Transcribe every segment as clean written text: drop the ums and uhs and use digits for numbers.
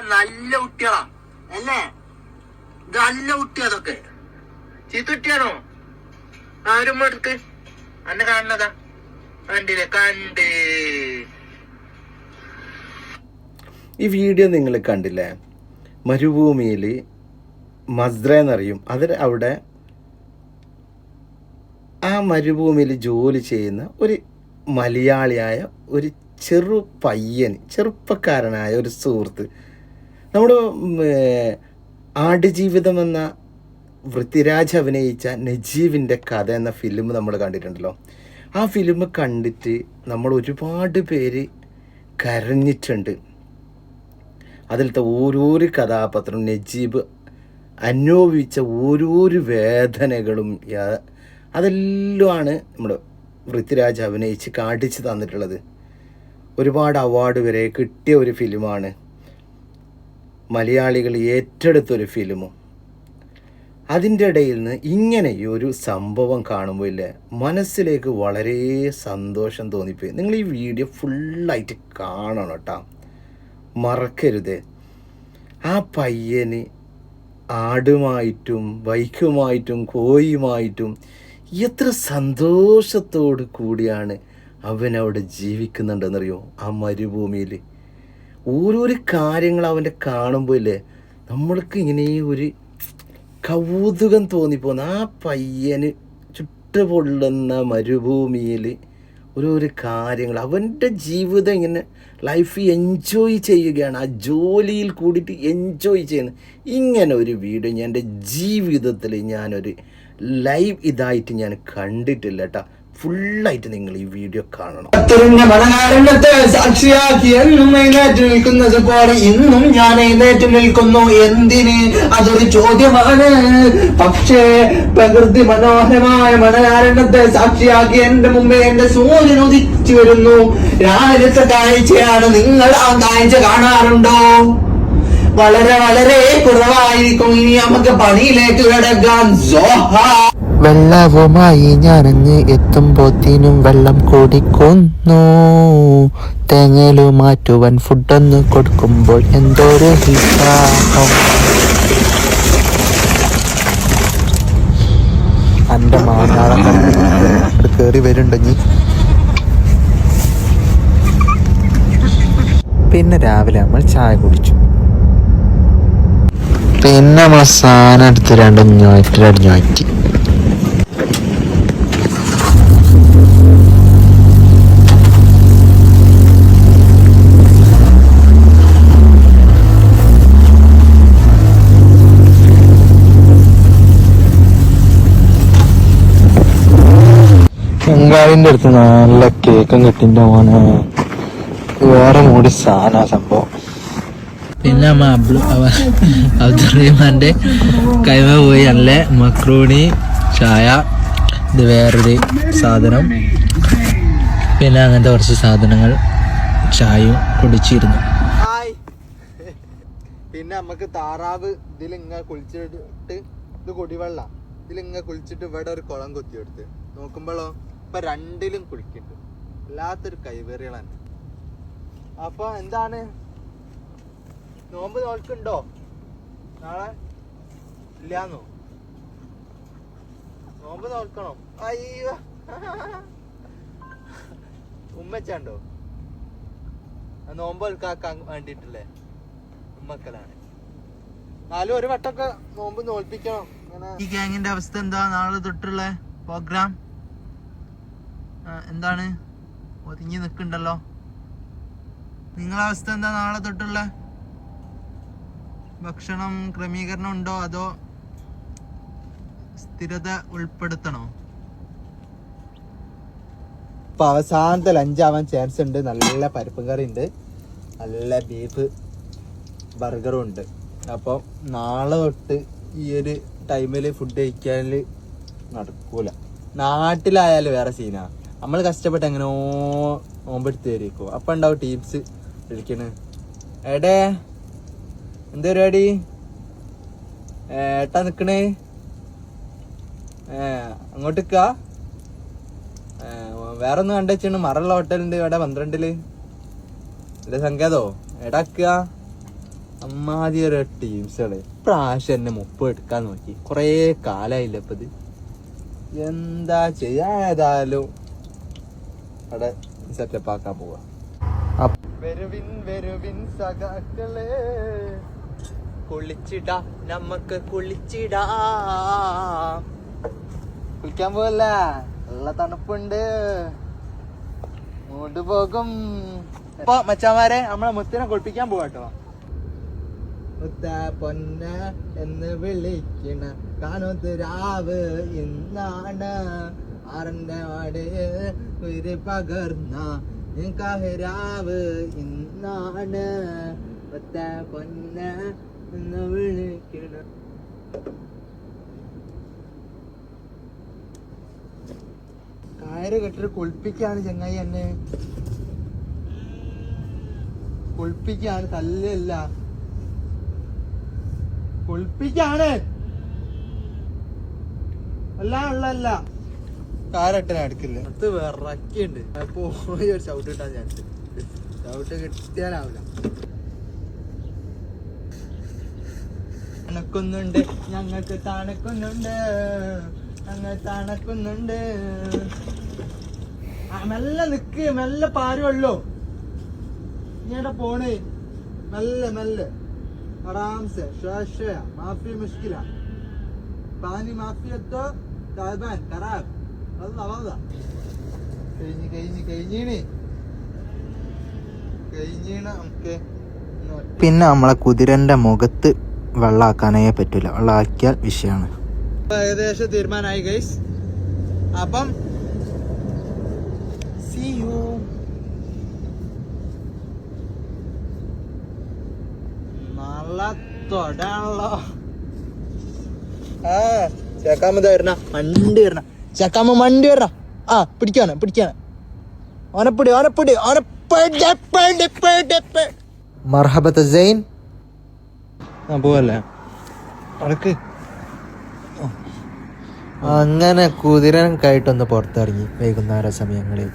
നല്ല കുട്ടികളാ അല്ലേ? നല്ല കുട്ടി. അതൊക്കെ ചീത്ത കുട്ടിയാണോ? ആരും എടുക്ക് അന്നെ കാണുന്നതാ. കണ്ടില്ലേ? കണ്ട് ഈ വീഡിയോ നിങ്ങൾ കണ്ടില്ലേ? മരുഭൂമിയിൽ മസ്ര എന്നറിയും. അവിടെ ആ മരുഭൂമിയിൽ ജോലി ചെയ്യുന്ന ഒരു മലയാളിയായ ഒരു ചെറുപ്പക്കാരനായ ഒരു സുഹൃത്ത്, നമ്മുടെ ആടുജീവിതം എന്ന പൃഥ്വിരാജ് അഭിനയിച്ച നജീബിൻ്റെ കഥ എന്ന ഫിലിം നമ്മൾ കണ്ടിട്ടുണ്ടല്ലോ. ആ ഫിലിം കണ്ടിട്ട് നമ്മൾ ഒരുപാട് പേര് കരഞ്ഞിട്ടുണ്ട്. അതിലത്തെ ഓരോരോ കഥാപാത്രം നജീബ് അനുഭവിച്ച ഓരോരോ വേദനകളും അതെല്ലാമാണ് നമ്മുടെ പൃഥ്വിരാജ് അഭിനയിച്ച് കാണിച്ച് തന്നിട്ടുള്ളത്. ഒരുപാട് അവാർഡ് വരെ കിട്ടിയ ഒരു ഫിലിമാണ്. മലയാളികൾ ഏറ്റെടുത്തൊരു ഫിലിമും. അതിൻ്റെ ഇടയിൽ നിന്ന് ഇങ്ങനെ ഒരു സംഭവം കാണുമ്പോൾ ഇല്ലേ, മനസ്സിലേക്ക് വളരെ സന്തോഷം തോന്നിപ്പോയി. നിങ്ങൾ ഈ വീഡിയോ ഫുള്ളായിട്ട് കാണണം കേട്ടോ, മറക്കരുത്. ആ പയ്യന് ആടുമായിട്ടും ബൈക്കുമായിട്ടും കോഴിയുമായിട്ടും എത്ര സന്തോഷത്തോടു കൂടിയാണ് അവനവിടെ ജീവിക്കുന്നുണ്ടെന്നറിയോ? ആ മരുഭൂമിയിൽ ഓരോരോ കാര്യങ്ങൾ അവൻ്റെ കാണുമ്പോൾ ഇല്ലേ, നമ്മൾക്ക് ഇങ്ങനെ ഒരു കൗതുകം തോന്നിപ്പോകുന്ന. ആ പയ്യന് ചുട്ടുപൊള്ളുന്ന മരുഭൂമിയിൽ ഓരോരോ കാര്യങ്ങൾ, അവൻ്റെ ജീവിതം ഇങ്ങനെ ലൈഫ് എൻജോയ് ചെയ്യുകയാണ്. ആ ജോലിയിൽ കൂടിയിട്ട് എൻജോയ് ചെയ്യുന്നത്. ഇങ്ങനെ ഒരു വീഡിയോ ഞാൻ എൻ്റെ ജീവിതത്തിൽ ഞാനൊരു ലൈവ് ഇതായിട്ട് ഞാൻ കണ്ടിട്ടില്ല കേട്ടോ. ഫുള്ളായിട്ട് നിങ്ങൾ ഈ വീഡിയോ കാണണം. മലനാരണ്യത്തെ സാക്ഷിയാക്കി എന്നും എഴുന്നേറ്റ് നിൽക്കുന്നത് പോലെ ഇന്നും ഞാൻ എഴുന്നേറ്റ് നിൽക്കുന്നു. എന്തിന്? അതൊരു ചോദ്യമാണ്. പക്ഷേ പ്രകൃതി മനോഹരമായ മലനാരണ്യത്തെ സാക്ഷിയാക്കി എന്റെ മുമ്പേ എന്റെ സൂര്യൻ ഉദിച്ചു വരുന്നു. രാവിലത്തെ കാഴ്ചയാണ്. നിങ്ങൾ ആ കാഴ്ച കാണാറുണ്ടോ? വളരെ വളരെ കുറവായിരിക്കും. ഇനി നമുക്ക് പണിയിലേക്ക് കിടക്കാം. വെള്ളവുമായി ഞാനങ്ങ് എത്തുമ്പോത്തിനും വെള്ളം കുടിക്കുന്നു. തേങ്ങലു മാറ്റുവാൻ ഫുഡൊന്ന് കൊടുക്കുമ്പോൾ എന്തോരു ഹിസാഹം. എൻ്റെ മാനാളം കയറി വരുന്നുണ്ടെങ്കിൽ പിന്നെ രാവിലെ നമ്മൾ ചായ കുടിച്ചു. പിന്നെ നമ്മൾ സാധനം എടുത്ത് രണ്ടും ഞോറ്റി ബംഗാളിന്റെ അടുത്ത് നല്ല കേക്കും കിട്ടിന്റെ മോനെ. വേറെ മൂടി സാധന സംഭവം. പിന്നെ അബ്ദുറഹിമാന്റെ കൈമ പോയി നല്ല മക്രൂണി ചായ, ഇത് വേറൊരു സാധനം, പിന്നെ അങ്ങനത്തെ കുറച്ച് സാധനങ്ങൾ ചായയും കുടിച്ചിരുന്നു. പിന്നെ നമുക്ക് താറാവ് ഇതിലിങ്ങനെ കുളിച്ചിട്ട്, ഇത് കുടിവെള്ള ഇതിലിങ്ങനെ കുളിച്ചിട്ട് ഇവിടെ ഒരു കുളം കുത്തിയെടുത്ത് നോക്കുമ്പോഴോ ഇപ്പൊ രണ്ടിലും കുളിക്കുന്നുണ്ട്. വല്ലാത്തൊരു കൈവേറികളാണ്. അപ്പൊ എന്താണ്, നോമ്പ് നോൽക്കുണ്ടോ നാളെ? ഇല്ലാന്നോ? നോമ്പ് നോൽക്കണം. അയ്യോ, ഉമ്മച്ചാണ്ടോ? നോമ്പ് നോൽക്കാക്കാൻ വേണ്ടിട്ടല്ലേ ഉമ്മക്കലാണ്. എന്നാലും ഒരു വട്ടമൊക്കെ നോമ്പ് നോൽപ്പിക്കണം. ഈ ഗ്യാങ്ങിന്റെ അവസ്ഥ എന്താ? നാളെ തൊട്ടുള്ള പ്രോഗ്രാം എന്താണ്? ഒതുങ്ങി നിൽക്കുന്നുണ്ടല്ലോ. നിങ്ങളെ അവസ്ഥ എന്താ? നാളെ തൊട്ടുള്ള ഭക്ഷണം ക്രമീകരണം ഉണ്ടോ, അതോ സ്ഥിരത ഉൾപ്പെടുത്തണോ? ഇപ്പൊ അവസാനത്തെ ലഞ്ചാവാൻ ചാൻസ് ഉണ്ട്. നല്ല പരിപ്പും കറി ഉണ്ട്, നല്ല ബീഫ് ബർഗറും ഉണ്ട്. അപ്പോൾ നാളെ തൊട്ട് ഈ ഒരു ടൈമിൽ ഫുഡ് കഴിക്കാൻ നടക്കൂല. നാട്ടിലായാലും വേറെ സീനാ. നമ്മൾ കഷ്ടപ്പെട്ട് എങ്ങനെയോ നോമ്പെടുത്ത് തരുമോ. അപ്പം ഉണ്ടാവും ടീംസ് വിളിക്കണ്, എടേ എന്ത് പരിപാടി, ഏട്ടാ നിക്കണേ, അങ്ങോട്ട് നിൽക്കുക. വേറെ ഒന്ന് കണ്ടുവെച്ചാണ് മറുള്ള ഹോട്ടലുണ്ട് ഇവിടെ 12 എന്റെ സങ്കേതോ. എടാക്കുക അമ്മാതി ഒരു ടീംസുകള് പ്രാവശ്യം എന്നെ 30 എടുക്കാൻ നോക്കി. കൊറേ കാലായില്ല ഇപ്പൊ ഇത്. എന്താ ചെയ്യാ, ഏതായാലും അവിടെ സെറ്റപ്പ് ആക്കാൻ പോവാ. വരുവിൻ വരുവിൻ സഖാക്കളെ, കുളിച്ചിടാ നമുക്ക് കുളിച്ചിടാ. കുളിക്കാൻ പോവല്ല, നല്ല തണുപ്പുണ്ട്, മൂട് പോകും. അപ്പൊ മച്ചാമാരെ നമ്മളെ മുത്തിനെ കുളിപ്പിക്കാൻ പോവാട്ടോ. മുത്ത പൊന്ന എന്ന് വിളിക്കണ കാണുന്നത് രാവ് ഇന്നാണ്, ആറിന്റെ വാട് ഒരു പകർന്ന രാവ് ഇന്നാണ്, മുത്ത പൊന്ന എന്ന് വിളിക്കണ. കയറ് കെട്ടിട്ട് കുളിപ്പിക്കാണ് ചങ്ങായി, എന്നെ കുളിപ്പിക്കാണ്, തല്ലല്ല, കുളിപ്പിക്കാണ്. എല്ലാം ഉള്ളല്ല, കാരട്ടനെ അടുക്കില്ല. അത് വിറക്കുണ്ട്. അപ്പൊ ഒരു ചവിട്ട് കിട്ടാൻ ചാൻസ്, ചവിട്ട് കിട്ടിയാലാവില്ല. തണുക്കുന്നുണ്ട് ഞങ്ങൾക്ക്, തണുക്കുന്നുണ്ട് ഞങ്ങൾ, തണുക്കുന്നുണ്ട്. മെല്ലെ നിക്ക്, മെല്ലെ പാരുള്ളൂ. ഇങ്ങോട്ട് പോണേ, മെല്ലെ മെല്ലെ, आराम से, शोया माफी मुश्किल है, पानी माफी तो ताइबान खराब. वल्ला वल्ला നമുക്ക്. പിന്നെ നമ്മളെ കുതിരന്റെ മുഖത്ത് വെള്ളാക്കാനേ പറ്റൂല, വെള്ളാക്കിയാൽ വിഷയമാണ്. ഏകദേശം തീരുമാനമായി ഗൈസ്. അപ്പം see you. തൊടാണല്ലോ. ചേക്കാമ്മ വരണ, മണ്ടി വരണ, ചേക്കാമ്മ മണ്ടി വരണ. ആ പിടിക്കാണ് പിടിക്കാണ്, ഓനപ്പിടി ഓനപ്പിടി ഓനപ്പിടി. മർഹബത്ത് സൈൻ. ആ പോവല്ലേ അടക്ക്. അങ്ങനെ കുതിരക്കായിട്ടൊന്ന് പുറത്തിറങ്ങി വൈകുന്നേര സമയങ്ങളിൽ.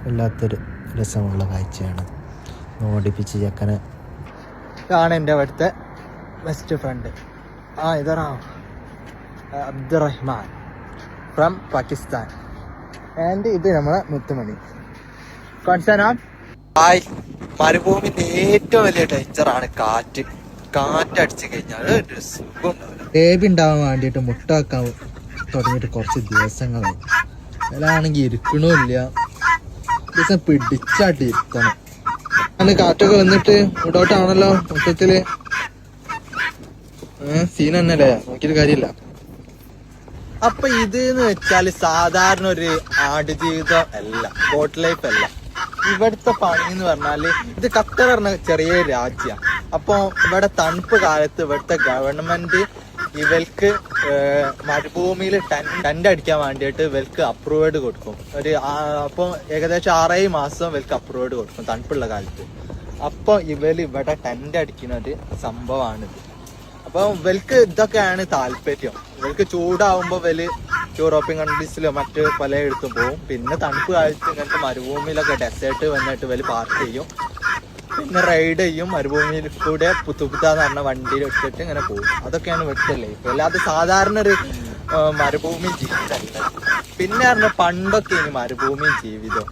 വല്ലാത്തൊരു രസമുള്ള കാഴ്ചയാണ്. ഓടിപ്പിച്ച് ചെക്കനെ ആണ് എൻ്റെ അവിടുത്തെ ബെസ്റ്റ് ഫ്രണ്ട്. ഇതാ അബ്ദുറഹ്മാൻ ഫ്രം പാകിസ്ഥാൻ. ആൻഡ് ഇത് നമ്മളെ മുത്തുമണി. ഹായ്. മരുഭൂമിന്റെ ഏറ്റവും വലിയ ഡേഞ്ചറാണ് കാറ്റ്. കാറ്റടിച്ചു കഴിഞ്ഞാൽ ഒരു സുഖം. ബേബി ഉണ്ടാവാൻ വേണ്ടിയിട്ട് മുട്ട വെക്കാൻ തുടങ്ങിയിട്ട് കുറച്ച് ദിവസങ്ങളായി. അതിലാണെങ്കിൽ ഇരിക്കണമില്ല, ദിവസം പിടിച്ചാട്ടി ഇരുത്തണം. കാറ്റൊക്കെ വന്നിട്ട് ഇവിടോട്ടാണല്ലോ മൊത്തത്തില് സീൻ തന്നെയല്ലേ, നോക്കിയിട്ട് കാര്യമില്ല. അപ്പൊ ഇത് എന്ന് വെച്ചാല് സാധാരണ ഒരു ആടുജീവിതം അല്ല, ബോട്ട് ലൈഫ് അല്ല. ഇവിടുത്തെ പണി എന്ന് പറഞ്ഞാല്, ഇത് ഖത്തർ പറഞ്ഞ ചെറിയൊരു രാജ്യമാണ്. അപ്പൊ ഇവിടെ തണുപ്പ് കാലത്ത് ഇവിടുത്തെ ഗവൺമെന്റ് ഇവർക്ക് മരുഭൂമിയിൽ ടെന്റ് അടിക്കാൻ വേണ്ടിയിട്ട് ഇവർക്ക് അപ്രൂവ്ഡ് കൊടുക്കും. അപ്പോൾ ഏകദേശം 6 മാസം ഇവർക്ക് അപ്രൂവ്ഡ് കൊടുക്കും തണുപ്പുള്ള കാലത്ത്. അപ്പോൾ ഇവിടെ ടെന്റ് അടിക്കുന്നത് സംഭവമാണിത്. അപ്പോൾ ഇവർക്ക് ഇതൊക്കെയാണ് താല്പര്യം. ഇവർക്ക് ചൂടാവുമ്പോൾ യൂറോപ്യൻ കൺട്രീസിലോ മറ്റ് പലയിടത്തും പോകും. പിന്നെ തണുപ്പ് കാലത്ത് ഇങ്ങനത്തെ മരുഭൂമിയിലൊക്കെ ഡെസേർട്ട് വന്നിട്ട് പാർക്ക് ചെയ്യും. പിന്നെ റൈഡ് ചെയ്യും മരുഭൂമിയിൽ കൂടെ. പുത്തുപുത്ത എന്ന് പറഞ്ഞ വണ്ടിയിൽ ഇട്ടിട്ട് ഇങ്ങനെ പോകും. അതൊക്കെയാണ് ഇവിടുത്തെ ലൈഫ്. അല്ലാതെ സാധാരണ ഒരു മരുഭൂമി ജീവിതമല്ല. പിന്നെ പറഞ്ഞ പണ്ടൊക്കെ ഇനി മരുഭൂമി ജീവിതം,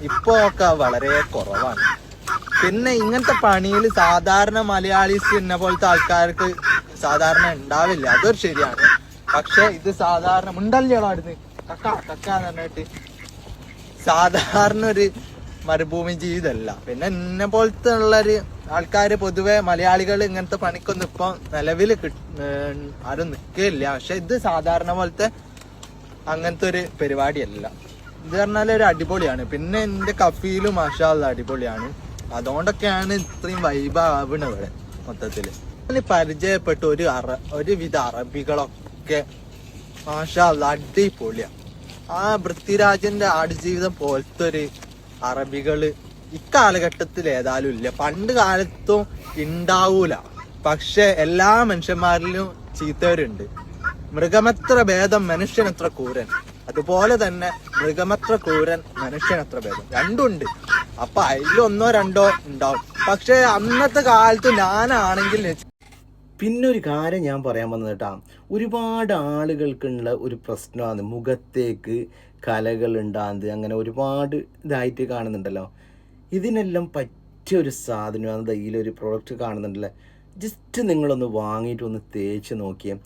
ഇപ്പൊ ഒക്കെ വളരെ കുറവാണ്. പിന്നെ ഇങ്ങനത്തെ പണിയിൽ സാധാരണ മലയാളീസ് എന്നെ പോലത്തെ ആൾക്കാർക്ക് സാധാരണ ഉണ്ടാവില്ല, അതൊരു ശരിയാണ്. പക്ഷെ ഇത് സാധാരണ മുണ്ടല്ലോടുന്ന് കക്കാന്ന് പറഞ്ഞിട്ട് സാധാരണ ഒരു മരുഭൂമി ജീവിതമല്ല. പിന്നെ എന്നെ പോലത്തെ ഉള്ളൊരു ആൾക്കാര് പൊതുവെ മലയാളികൾ ഇങ്ങനത്തെ പണിക്കൊന്നും ഇപ്പൊ നിലവിൽ ആരും നിൽക്കില്ല. പക്ഷെ ഇത് സാധാരണ പോലത്തെ അങ്ങനത്തെ ഒരു പരിപാടിയല്ല. ഇത് പറഞ്ഞാൽ ഒരു അടിപൊളിയാണ്. പിന്നെ എന്റെ കഫീലും മാഷാ അല്ലാഹ് അടിപൊളിയാണ്. അതുകൊണ്ടൊക്കെയാണ് ഇത്രയും വൈബ് ആവണത് ഇവിടെ മൊത്തത്തില്. പരിചയപ്പെട്ട ഒരുവിധ അറബികളൊക്കെ മാഷാ അല്ലാഹ് അടിപൊളിയാണ്. ആ പൃഥ്വിരാജിന്റെ ആടുജീവിതം പോലത്തെ ഒരു അറബികള് ഇക്കാലഘട്ടത്തിൽ ഏതായാലും ഇല്ല. പണ്ട് കാലത്തും ഉണ്ടാവൂല. പക്ഷെ എല്ലാ മനുഷ്യന്മാരിലും ചീത്തവരുണ്ട്. മൃഗമെത്ര ഭേദം മനുഷ്യനെത്ര ക്രൂരൻ, അതുപോലെ തന്നെ മൃഗമെത്ര ക്രൂരൻ മനുഷ്യനെത്ര ഭേദം, രണ്ടുണ്ട്. അപ്പൊ അതിലൊന്നോ രണ്ടോ ഉണ്ടാവും. പക്ഷെ അന്നത്തെ കാലത്ത് ഞാനാണെങ്കിൽ പിന്നെ ഒരു കാര്യം ഞാൻ പറയാൻ വന്നത് കേട്ടാ, ഒരുപാട് ആളുകൾക്കുള്ള ഒരു പ്രശ്നമാണ് മുഖത്തേക്ക് കലകൾ ഉണ്ടാകുന്നത്, അങ്ങനെ ഒരുപാട് ഇതായിട്ട് കാണുന്നുണ്ടല്ലോ. ഇതിനെല്ലാം പറ്റിയ ഒരു സാധനമാണ് ഇതിലൊരു പ്രോഡക്റ്റ് കാണുന്നുണ്ടല്ലേ. ജസ്റ്റ് നിങ്ങളൊന്ന് വാങ്ങിയിട്ട് ഒന്ന് തേച്ച് നോക്കിയാൽ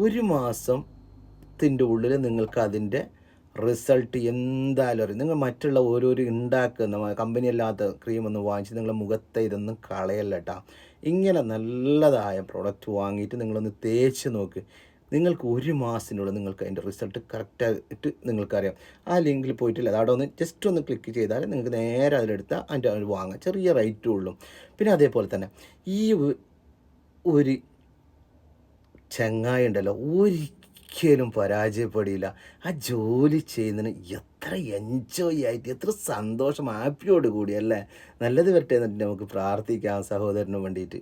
1 മാസത്തിൻ്റെ ഉള്ളിൽ നിങ്ങൾക്ക് അതിൻ്റെ റിസൾട്ട് എന്തായാലും അറിയും. നിങ്ങൾ മറ്റുള്ള ഓരോരോ ഉണ്ടാക്കുന്ന കമ്പനി അല്ലാത്ത ക്രീമൊന്നും വാങ്ങിച്ച് നിങ്ങളുടെ മുഖത്തെ ഇതൊന്നും കളയല്ല കേട്ടോ. ഇങ്ങനെ നല്ലതായ പ്രോഡക്റ്റ് വാങ്ങിയിട്ട് നിങ്ങളൊന്ന് തേച്ച് നോക്ക്. നിങ്ങൾക്ക് 1 മാസത്തിനുള്ളിൽ നിങ്ങൾക്ക് അതിൻ്റെ റിസൾട്ട് കറക്റ്റായിട്ട് നിങ്ങൾക്കറിയാം. ആ ലിങ്കിൽ പോയിട്ടില്ല, അതവിടെ ഒന്ന് ജസ്റ്റ് ഒന്ന് ക്ലിക്ക് ചെയ്താൽ നിങ്ങൾക്ക് നേരെ അതിലെടുത്താൽ അതിൻ്റെ അത് വാങ്ങാം. ചെറിയ റേറ്റും ഉള്ളൂ. പിന്നെ അതേപോലെ തന്നെ ഈ ഒരു ചങ്ങായി ഉണ്ടല്ലോ, ഒരിക്കലും പരാജയപ്പെടില്ല. ആ ജോലി ചെയ്യുന്നതിന് എത്ര എൻജോയ് ആയിട്ട്, എത്ര സന്തോഷം, ഹാപ്പിയോട് കൂടി അല്ലേ. നല്ലത് വരട്ടെ എന്നിട്ട് നമുക്ക് പ്രാർത്ഥിക്കാം സഹോദരന് വേണ്ടിയിട്ട്.